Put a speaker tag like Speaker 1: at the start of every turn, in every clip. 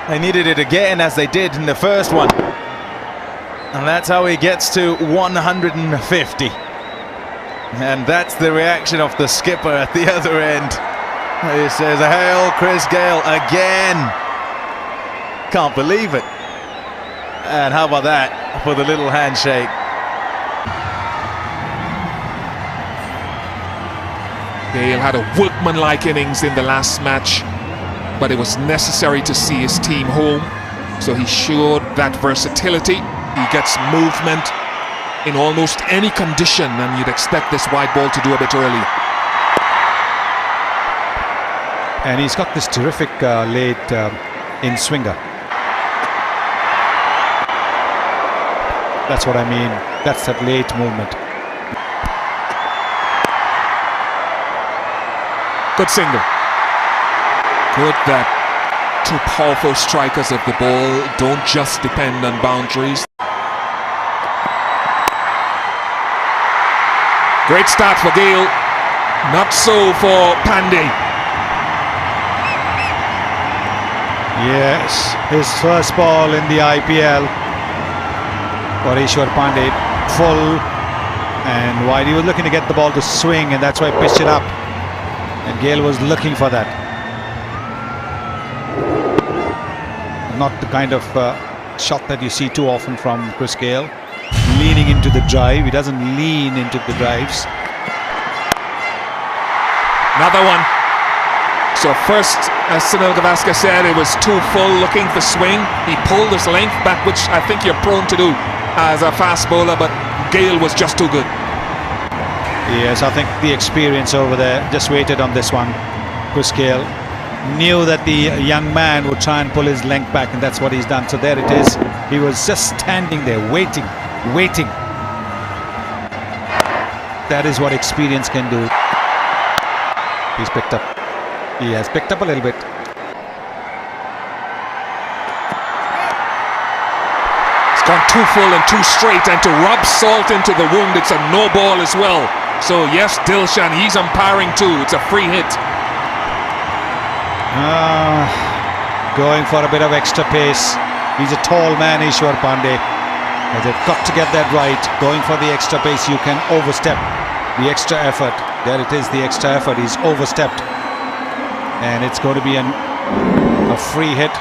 Speaker 1: They needed it again, as they did in the first one. And that's how he gets to 150. And that's the reaction of the skipper at the other end. He says, "Hail Chris Gayle again." Can't believe it. And how about that for the little handshake?
Speaker 2: Gayle had a workmanlike innings in the last match, but it was necessary to see his team home, so he showed that versatility. He gets movement in almost any condition, and you'd expect this wide ball to do a bit early.
Speaker 3: And he's got this terrific late in-swinger. That's what I mean. That's that late movement.
Speaker 2: Good single. Good that two powerful strikers of the ball don't just depend on boundaries. Great start for Gayle. Not so for Pandey.
Speaker 3: Yes, his first ball in the IPL for Ishwar Pandey, full and wide. He was looking to get the ball to swing, and that's why he pitched it up. And Gayle was looking for that. Not the kind of shot that you see too often from Chris Gayle. Leaning into the drive. He doesn't lean into the drives.
Speaker 2: Another one. So first, as Sunil Gavaskar said, it was too full, looking for swing. He pulled his length back, which I think you're prone to do as a fast bowler, but Gayle was just too good.
Speaker 3: Yes, I think the experience over there just waited on this one. Chris Gayle knew that the young man would try and pull his length back, and that's what he's done. So there it is. He was just standing there waiting. That is what experience can do. He's picked up. He has picked up a little bit.
Speaker 2: It's gone too full and too straight, and to rub salt into the wound, it's a no ball as well. So yes, Dilshan, he's umpiring too. It's a free hit.
Speaker 3: Going for a bit of extra pace. He's a tall man, Ishwar Pandey. They've got to get that right. Going for the extra pace, you can overstep the extra effort. There it is, the extra effort. He's overstepped. And it's going to be a free hit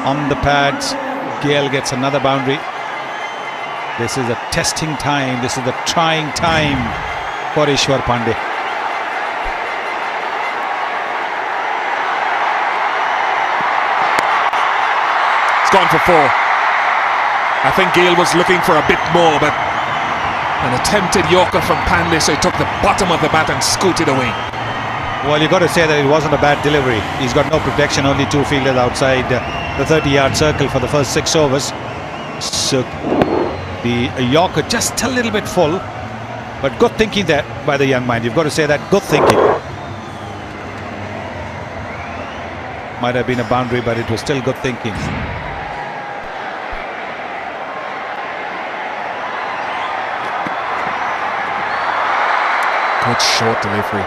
Speaker 3: on the pads. Gayle gets another boundary. This is a testing time. This is a trying time for Ishwar Pandey.
Speaker 2: It's gone for 4. I think Gayle was looking for a bit more, but an attempted Yorker from Pandey, so he took the bottom of the bat and scooted away.
Speaker 3: Well, you've got to say that it wasn't a bad delivery. He's got no protection, only 2 fielders outside the 30-yard circle for the first 6 overs. So the Yorker just a little bit full, but good thinking there by the young man. You've got to say that, good thinking. Might have been a boundary, but it was still good thinking.
Speaker 2: Good short delivery.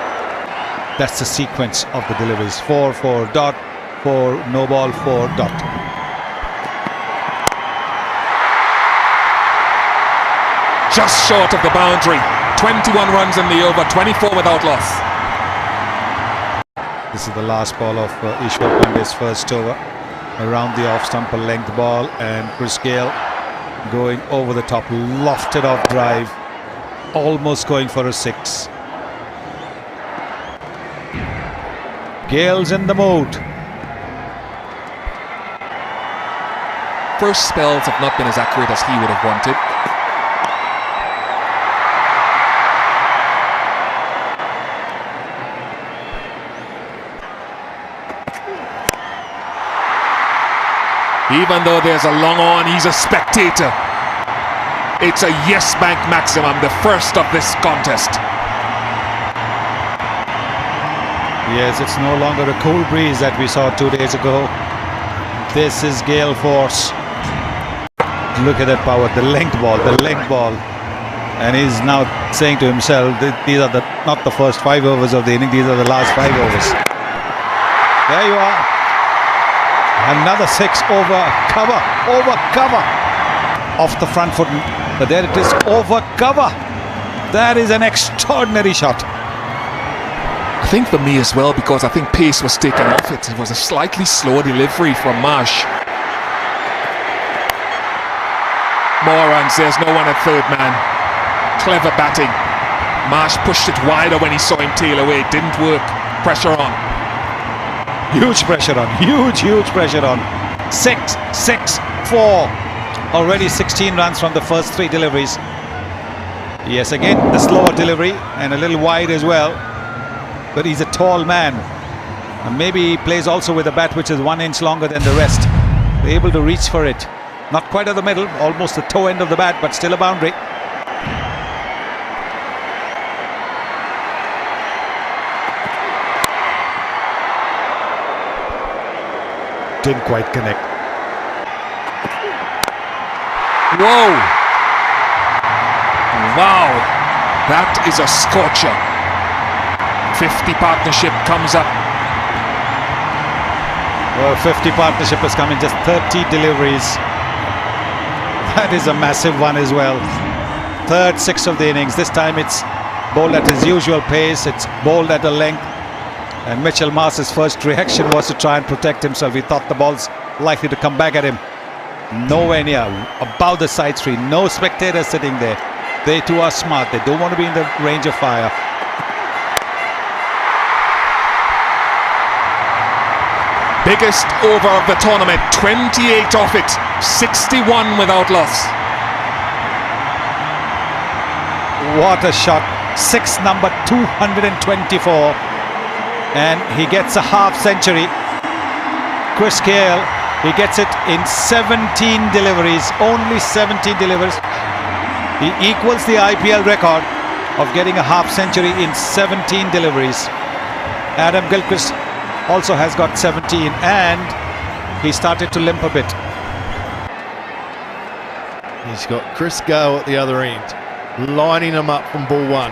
Speaker 3: That's the sequence of the deliveries. 4, 4, dot, 4, no ball, 4, dot.
Speaker 2: Just short of the boundary. 21 runs in the over, 24 without loss.
Speaker 3: This is the last ball of Ishwar Pandey's first over. Around the off-stump, a length ball, and Chris Gayle going over the top, lofted off drive, almost going for a 6. Gayle's in the mood.
Speaker 2: First spells have not been as accurate as he would have wanted. Even though there's a long on, he's a spectator. It's a yes bank maximum, the first of this contest.
Speaker 3: Yes, it's no longer a cool breeze that we saw 2 days ago. This is Gayle force. Look at that power, the length ball. And he's now saying to himself, these are not the first 5 overs of the inning, these are the last 5 overs. There you are. Another 6 over cover. Off the front foot, but there it is, over cover. That is an extraordinary shot.
Speaker 2: I think for me as well, because I think pace was taken off it. It was a slightly slower delivery from Marsh. More runs, there's no one at third man. Clever batting. Marsh pushed it wider when he saw him tail away. It didn't work. Pressure on.
Speaker 3: Huge pressure on. Huge pressure on. 6, 6, 4. Already 16 runs from the first 3 deliveries. Yes, again, the slower delivery and a little wide as well. But he's a tall man. And maybe he plays also with a bat which is 1 inch longer than the rest. They're able to reach for it. Not quite at the middle, almost the toe end of the bat, but still a boundary. Didn't quite connect.
Speaker 2: Whoa! Wow! That is a scorcher. 50 partnership comes up.
Speaker 3: Well, 50 partnership has come in just 30 deliveries. That is a massive one as well. Third 6 of the innings. This time it's bowled at his usual pace. It's bowled at a length. And Mitchell Marsh's first reaction was to try and protect himself. He thought the ball's likely to come back at him. Nowhere near. Above the side screen. No spectators sitting there. They too are smart. They don't want to be in the range of fire.
Speaker 2: Biggest over of the tournament. 28 off it. 61 without loss.
Speaker 3: What a shot. 6 number 224. And he gets a half century. Chris Gayle, he gets it in 17 deliveries. Only 17 deliveries. He equals the IPL record of getting a half century in 17 deliveries. Adam Gilchrist also has got 17, and he started to limp a bit.
Speaker 4: He's got Chris Gayle at the other end, lining him up from ball 1.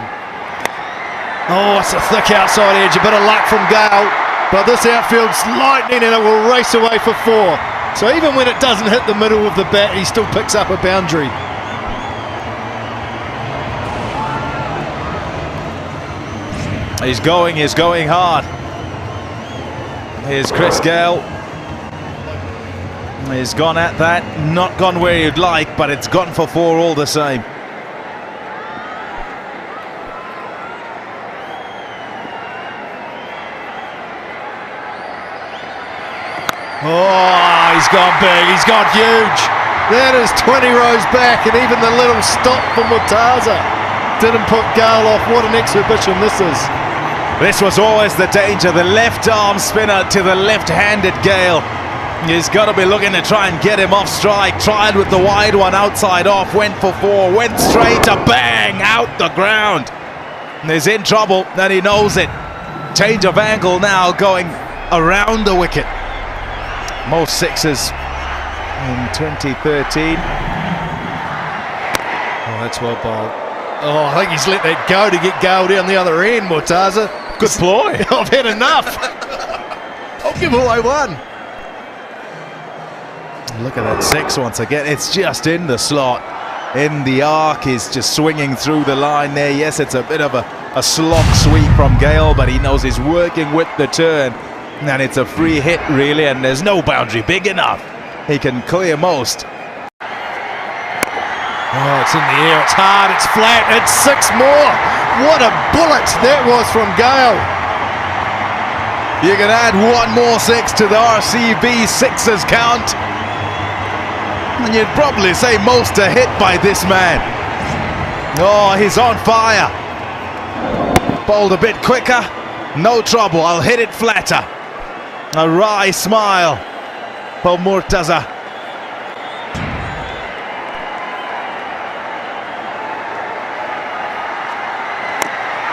Speaker 4: Oh, it's a thick outside edge. A bit of luck from Gayle, but this outfield's lightning and it will race away for 4. So even when it doesn't hit the middle of the bat, he still picks up a boundary.
Speaker 1: He's going hard. Here's Chris Gayle. He's gone at that, not gone where you'd like, but it's gone for 4 all the same.
Speaker 4: Oh, he's gone big, he's gone huge. That is 20 rows back, and even the little stop from Murtaza didn't put Gayle off. What an exhibition this is.
Speaker 1: This was always the danger, the left arm spinner to the left-handed Gayle. He's got to be looking to try and get him off strike. Tried with the wide one outside off, went for 4, went straight to bang, out the ground. And he's in trouble, and he knows it. Change of angle now, going around the wicket. Most 6s in 2013.
Speaker 4: Oh, that's well bowled. Oh, I think he's let that go to get Gayle down the other end, Murtaza.
Speaker 1: Good ploy.
Speaker 4: I've had enough. I'll give away 1.
Speaker 1: Look at that 6 once again. It's just in the slot. In the arc, is just swinging through the line there. Yes, it's a bit of a slog sweep from Gayle, but he knows he's working with the turn. And it's a free hit, really, and there's no boundary big enough. He can clear most.
Speaker 4: Oh, it's in the air, it's hard, it's flat, it's 6 more. What a bullet that was from Gayle.
Speaker 1: You can add 1 more 6 to the RCB 6s count. And you'd probably say most are hit by this man. Oh, he's on fire. Bowled a bit quicker. No trouble, I'll hit it flatter. A wry smile for Murtaza.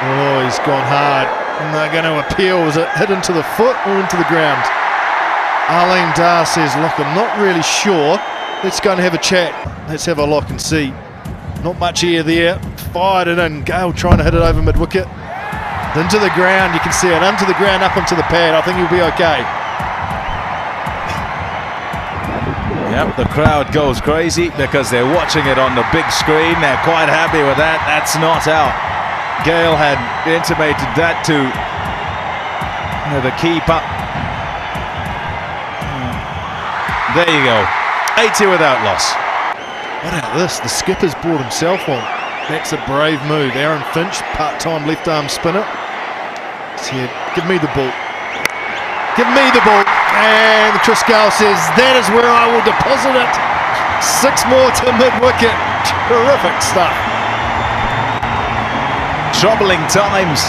Speaker 4: Oh, he's gone hard. And they're going to appeal. Was it hit into the foot or into the ground? Arlene Dar says, look, I'm not really sure. Let's go and have a chat. Let's have a look and see. Not much air there. Fired it in. Gayle trying to hit it over mid-wicket. Into the ground, you can see it. Into the ground, up into the pad. I think he'll be okay.
Speaker 1: Yep, the crowd goes crazy because they're watching it on the big screen. They're quite happy with that. That's not out. Gayle had intimated that to the keeper. There you go. 80 without loss.
Speaker 4: What about this? The skipper's brought himself on. That's a brave move. Aaron Finch, part-time left-arm spinner. Said, give me the ball. Give me the ball. And Chris Gayle says, that is where I will deposit it. 6 more to mid-wicket. Terrific stuff.
Speaker 1: Troubling times.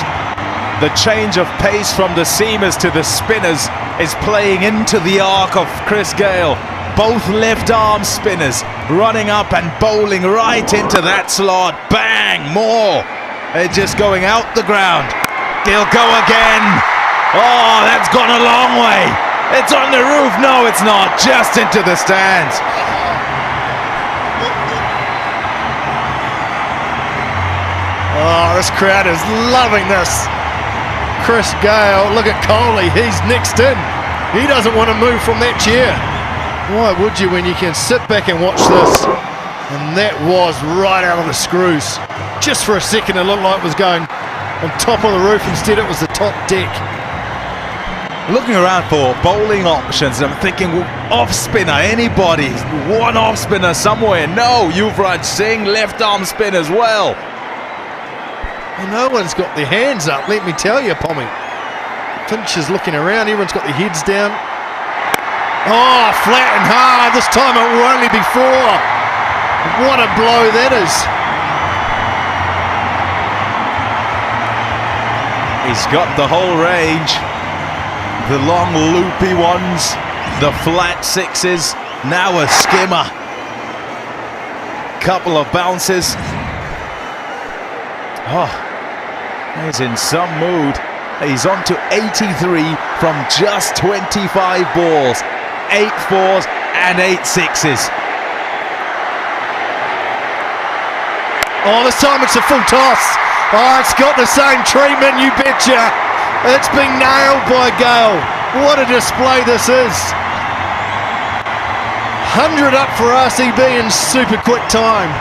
Speaker 1: The change of pace from the seamers to the spinners is playing into the arc of Chris Gayle. Both left-arm spinners running up and bowling right into that slot. Bang! More. They're just going out the ground. He'll go again. Oh, that's gone a long way. It's on the roof. No, it's not. Just into the stands.
Speaker 4: Oh, this crowd is loving this. Chris Gayle, look at Kohli. He's next in. He doesn't want to move from that chair. Why would you when you can sit back and watch this? And that was right out of the screws. Just for a second it looked like it was going on top of the roof. Instead it was the top deck.
Speaker 1: Looking around for bowling options, I'm thinking off spinner, anybody, one off spinner somewhere. No, Yuvraj Singh, left arm spin as well.
Speaker 4: Well, no one's got their hands up, let me tell you, Pommy. Finch is looking around, everyone's got their heads down. Oh, flat and hard, this time it will only be 4. What a blow that is.
Speaker 1: He's got the whole range. The long loopy ones, the flat 6s, now a skimmer. Couple of bounces. Oh, he's in some mood. He's on to 83 from just 25 balls. 8 4s and 8 6s.
Speaker 4: Oh, this time it's a full toss. Oh, it's got the same treatment, you betcha. It's been nailed by Gayle. What a display this is. 100 up for RCB in super quick time.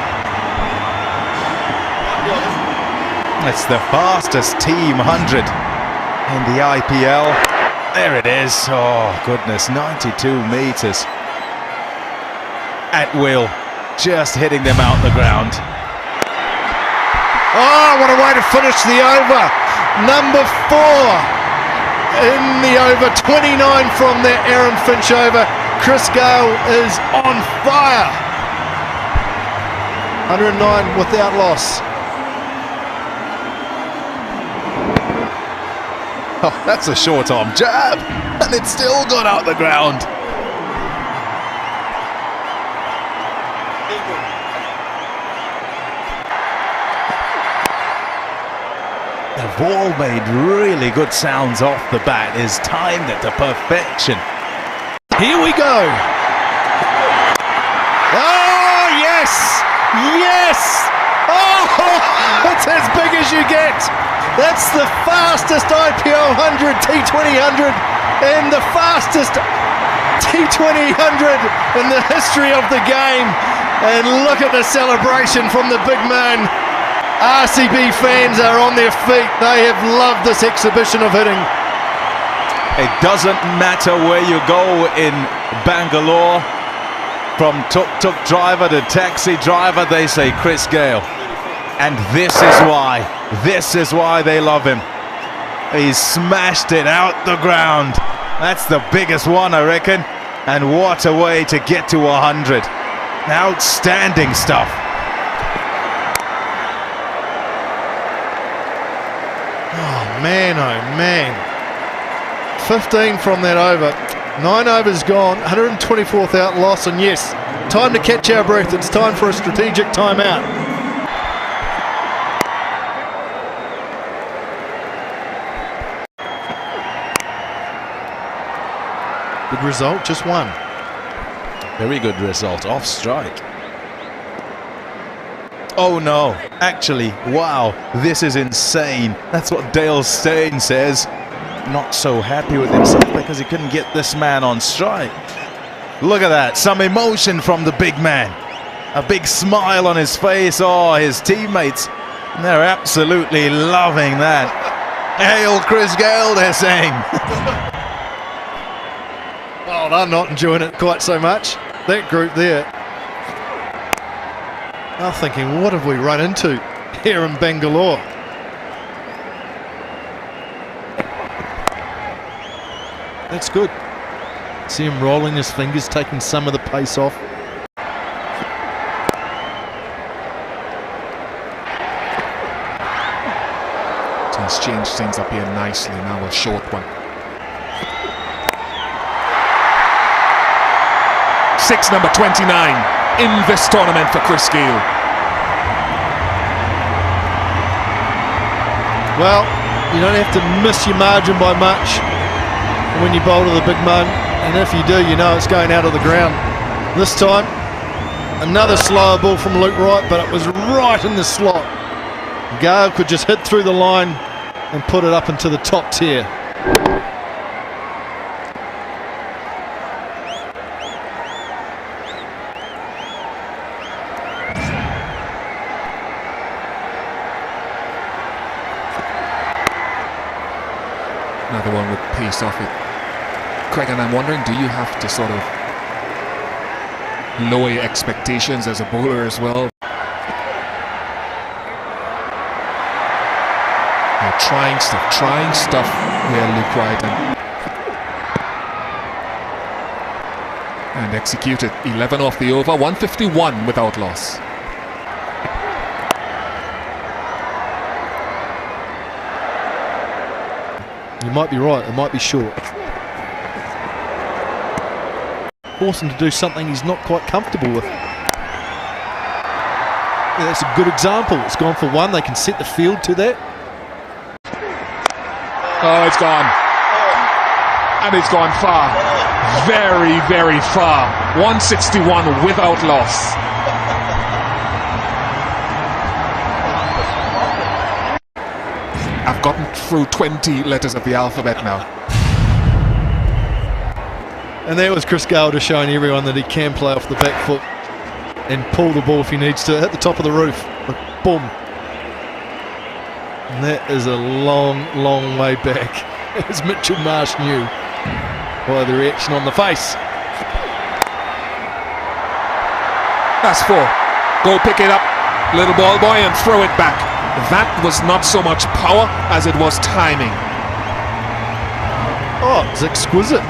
Speaker 1: It's the fastest team 100 in the IPL. There it is. Oh, goodness, 92 meters. At will, just hitting them out the ground.
Speaker 4: Oh, what a way to finish the over. Number 4 in the over. 29 from that Aaron Finch over. Chris Gayle is on fire. 109 without loss.
Speaker 1: Oh, that's a short arm jab, and it's still gone out the ground. The ball made really good sounds off the bat. Is timed it to perfection.
Speaker 4: Here we go. Oh, yes! Yes! Oh, it's as big as you get. That's the fastest IPL 100, T20 100, and the fastest T20 100 in the history of the game. And look at the celebration from the big man. RCB fans are on their feet. They have loved this exhibition of hitting.
Speaker 1: It doesn't matter where you go in Bangalore, from tuk-tuk driver to taxi driver, they say Chris Gayle. And this is why they love him. He smashed it out the ground. That's the biggest one, I reckon. And what a way to get to 100. Outstanding stuff.
Speaker 4: Oh man, 15 from that over. 9 overs gone, 124 without loss, and yes, time to catch our breath. It's time for a strategic timeout. Good result, just 1.
Speaker 1: Very good result, off strike. Oh no, actually, wow, this is insane. That's what Dale Steyn says. Not so happy with himself because he couldn't get this man on strike. Look at that, some emotion from the big man. A big smile on his face. Oh, his teammates, they're absolutely loving that. Hail Chris Gayle, they're saying.
Speaker 4: Oh, I'm not enjoying it quite so much. That group there. I'm thinking, what have we run into here in Bangalore? That's good. See him rolling his fingers, taking some of the pace off.
Speaker 2: He's changed things up here nicely now, a short one. 6 number 29 in this tournament for Chris Gayle.
Speaker 4: Well, you don't have to miss your margin by much when you bowl to the big man, and if you do, you know it's going out of the ground. This time, another slower ball from Luke Wright, but it was right in the slot. Gayle could just hit through the line and put it up into the top tier.
Speaker 2: Another one with pace off it. Craig, and I'm wondering, do you have to sort of lower your expectations as a bowler as well? Trying stuff here, Luke Wright, and executed. 11 off the over, 151 without loss.
Speaker 4: You might be right, it might be short. Force him to do something he's not quite comfortable with. Yeah, that's a good example. It's gone for one, they can set the field to that.
Speaker 2: Oh, it's gone. And it's gone far. Very, very far. 161 without loss. I've gotten through 20 letters of the alphabet now.
Speaker 4: And that was Chris Gayle just showing everyone that he can play off the back foot and pull the ball if he needs to. Hit the top of the roof. Boom. And that is a long, long way back, as Mitchell Marsh knew by the reaction on the face.
Speaker 2: That's 4. Go pick it up, little ball boy, and throw it back. That was not so much power as it was timing.
Speaker 4: Oh, it's exquisite.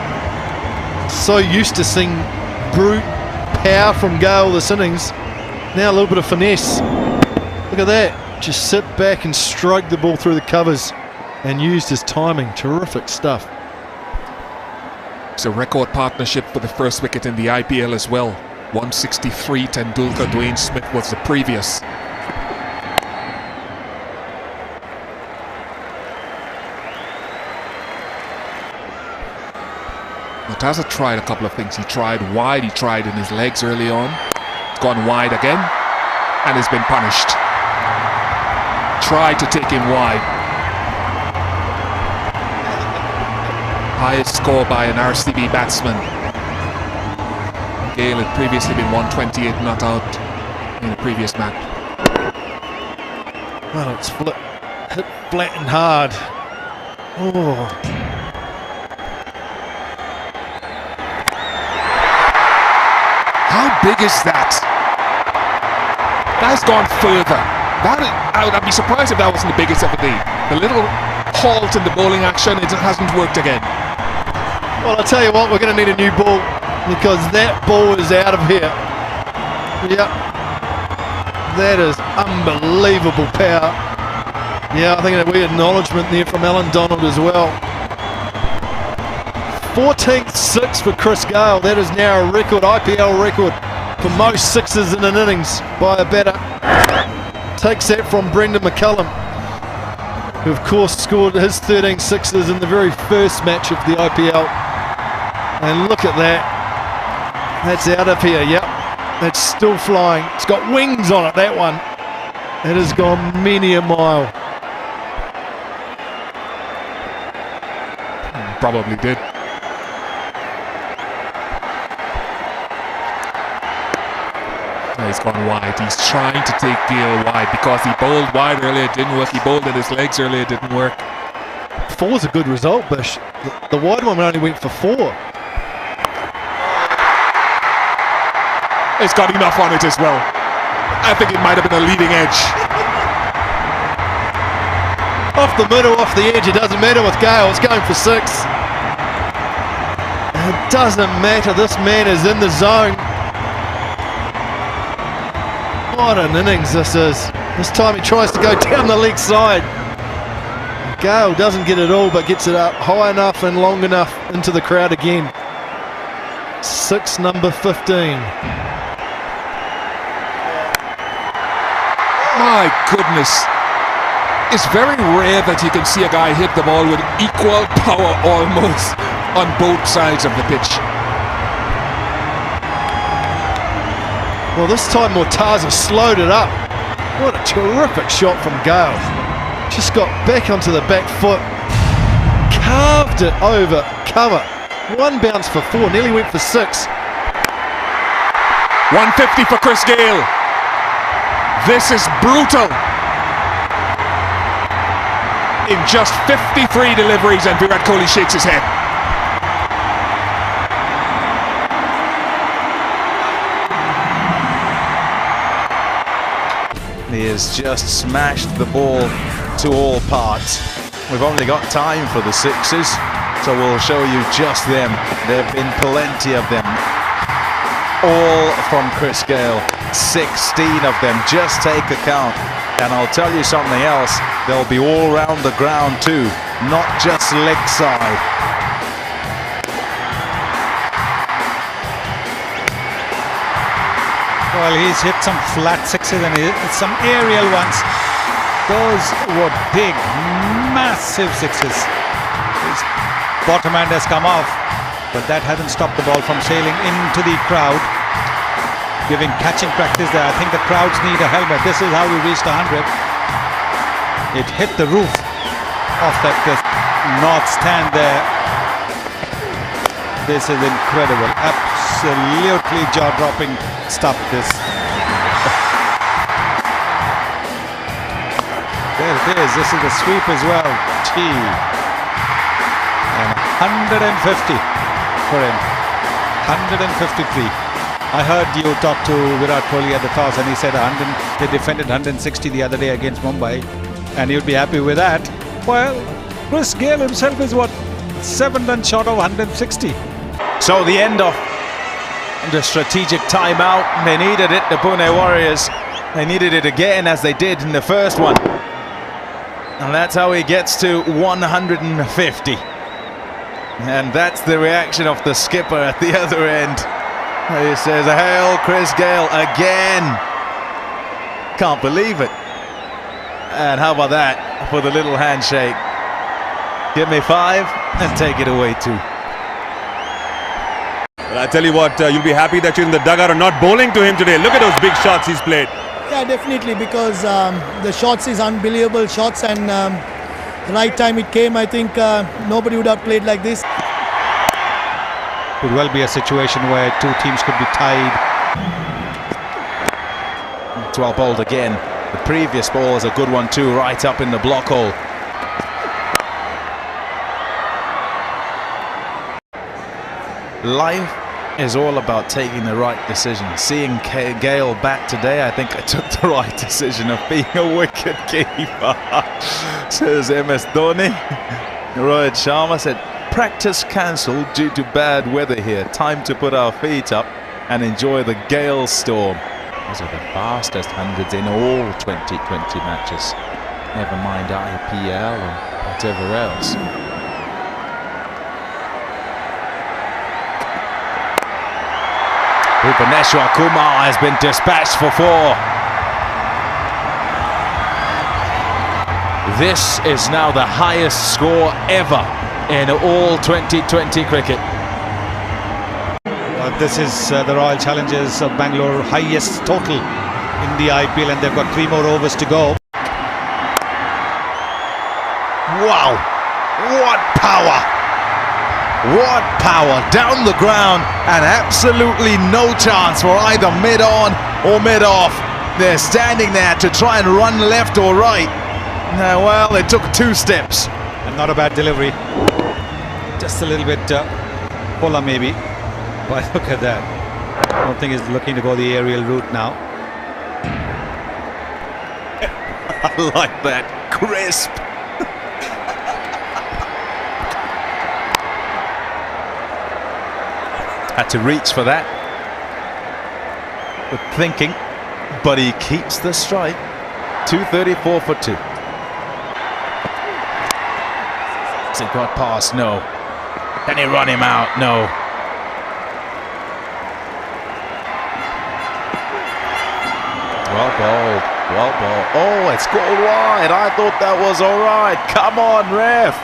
Speaker 4: So used to seeing brute power from Gayle this innings. Now a little bit of finesse. Look at that. Just sit back and stroke the ball through the covers and used his timing. Terrific stuff.
Speaker 2: It's a record partnership for the first wicket in the IPL as well. 163, Tendulkar, Dwayne Smith was the previous. Murtaza tried a couple of things. He tried wide, he tried in his legs early on. It's gone wide again and has been punished. Tried to take him wide. Highest score by an RCB batsman. Gayle had previously been 128 not out in the previous match.
Speaker 4: Well, it's hit flat and hard. Oh.
Speaker 2: How big is that? That's gone further. I'd be surprised if that wasn't the biggest of the day. The little halt in the bowling action, it hasn't worked again.
Speaker 4: Well, I'll tell you what, we're going to need a new ball because that ball is out of here. Yep. That is unbelievable power. Yeah, I think a wee acknowledgement there from Alan Donald as well. 14th 6 for Chris Gayle. That is now a record, IPL record, for most sixes in an innings by a batter. Takes that from Brendan McCullum, who of course scored his 13 sixes in the very first match of the IPL. And look at that. That's out of here, yep. That's still flying. It's got wings on it, that one. It has gone many a mile.
Speaker 2: Probably did. He's gone wide. He's trying to take Gale wide because he bowled wide earlier, it didn't work. He bowled at his legs earlier, it didn't work.
Speaker 4: 4's a good result, Bish. The wide one only went for 4.
Speaker 2: It's got enough on it as well. I think it might have been a leading edge.
Speaker 4: Off the middle, off the edge, it doesn't matter with Gale, it's going for 6. It doesn't matter, this man is in the zone. What an innings this is. This time he tries to go down the leg side. Gale doesn't get it all, but gets it up high enough and long enough into the crowd again. 6, number 15.
Speaker 2: My goodness. It's very rare that you can see a guy hit the ball with equal power almost on both sides of the pitch.
Speaker 4: Well, this time Mortaza slowed it up. What a terrific shot from Gale. Just got back onto the back foot. Carved it over cover. One bounce for 4, nearly went for 6.
Speaker 2: 150 for Chris Gayle. This is brutal. In just 53 deliveries, and Virat Kohli shakes his head.
Speaker 1: He has just smashed the ball to all parts. We've only got time for the 6s, so we'll show you just them. There have been plenty of them. All from Chris Gayle. 16 of them. Just take a count. And I'll tell you something else. They'll be all round the ground too, not just leg side.
Speaker 3: Well, he's hit some flat 6s and some aerial ones. Those were big, massive 6s. His bottom hand has come off, but that hasn't stopped the ball from sailing into the crowd, giving catching practice there. I think the crowds need a helmet. This is how we reached 100. It hit the roof of that north stand there. This is incredible. Absolutely jaw-dropping stuff, this. There it is. This is the sweep as well. Gee. And 150 for him. 153. I heard you talk to Virat Kohli at the toss, and he said they defended 160 the other day against Mumbai, and you'd be happy with that. Well, Chris Gayle himself is what, 7 runs short of 160.
Speaker 1: So the end of the strategic timeout. They needed it, the Pune Warriors. They needed it again, as they did in the first one. And that's how he gets to 150. And that's the reaction of the skipper at the other end. He says, "Hail Chris Gayle again." Can't believe it. And how about that for the little handshake? Give me 5 and take it away too.
Speaker 5: Well, I tell you what, you'll be happy that you're in the dugout and not bowling to him today. Look at those big shots he's played.
Speaker 6: Yeah, definitely, because the shots is unbelievable shots, and the right time it came, I think nobody would have played like this.
Speaker 3: Could well be a situation where two teams could be tied.
Speaker 1: 12 bowled again. The previous ball is a good one too, right up in the block hole. Life is all about taking the right decision. Seeing Gayle bat today, I think I took the right decision of being a wicket keeper. Says MS Dhoni. Rohit Sharma said, "Practice cancelled due to bad weather here. Time to put our feet up and enjoy the Gale storm." Those are the fastest hundreds in all 2020 matches. Never mind IPL or whatever else. Bhuvaneshwar Kumar has been dispatched for 4. This is now the highest score ever in all 2020 cricket.
Speaker 3: This is the Royal Challengers of Bangalore, highest total in the IPL, and they've got 3 more overs to go.
Speaker 1: Wow, what power! What power down the ground, and absolutely no chance for either mid-on or mid-off. They're standing there to try and run left or right. Now, well, it took 2 steps.
Speaker 3: And not a bad delivery. Just a little bit fuller maybe. But look at that. I don't think he's looking to go the aerial route now.
Speaker 1: I like that. Crisp. Had to reach for that. Good thinking. But he keeps the strike. 234 for 2. Has he got past? No. Can he run him out? No. Well bowled. Well bowled. Oh, it's gone wide. I thought that was all right. Come on, ref.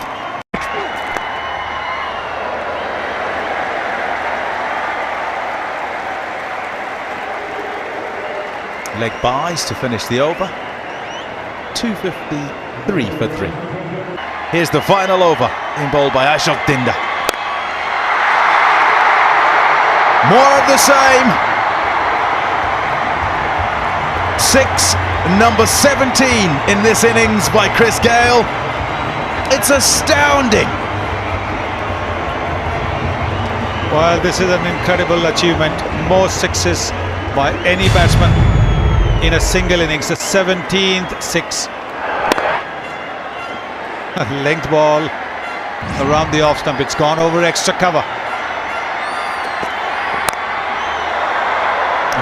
Speaker 1: Leg buys to finish the over. 253 for 3. Here's the final over, in bowled by Ashok Dinda. More of the same. 6, number 17 in this innings by Chris Gayle. It's astounding.
Speaker 3: Well, this is an incredible achievement. Most 6s by any batsman in a single innings. The 17th 6. A length ball around the off stump. It's gone over extra cover.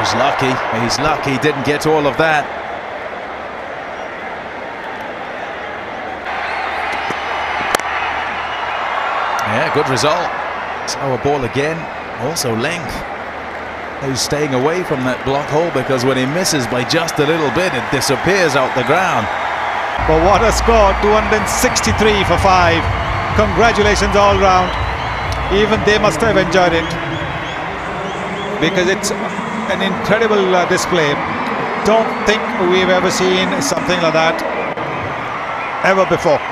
Speaker 1: He's lucky. He's lucky he didn't get all of that. Yeah, good result. Slower ball again. Also length. He's staying away from that block hole because when he misses by just a little bit, it disappears out the ground.
Speaker 3: But what a score, 263 for 5. Congratulations all round. Even they must have enjoyed it, because it's an incredible display. Don't think we've ever seen something like that ever before.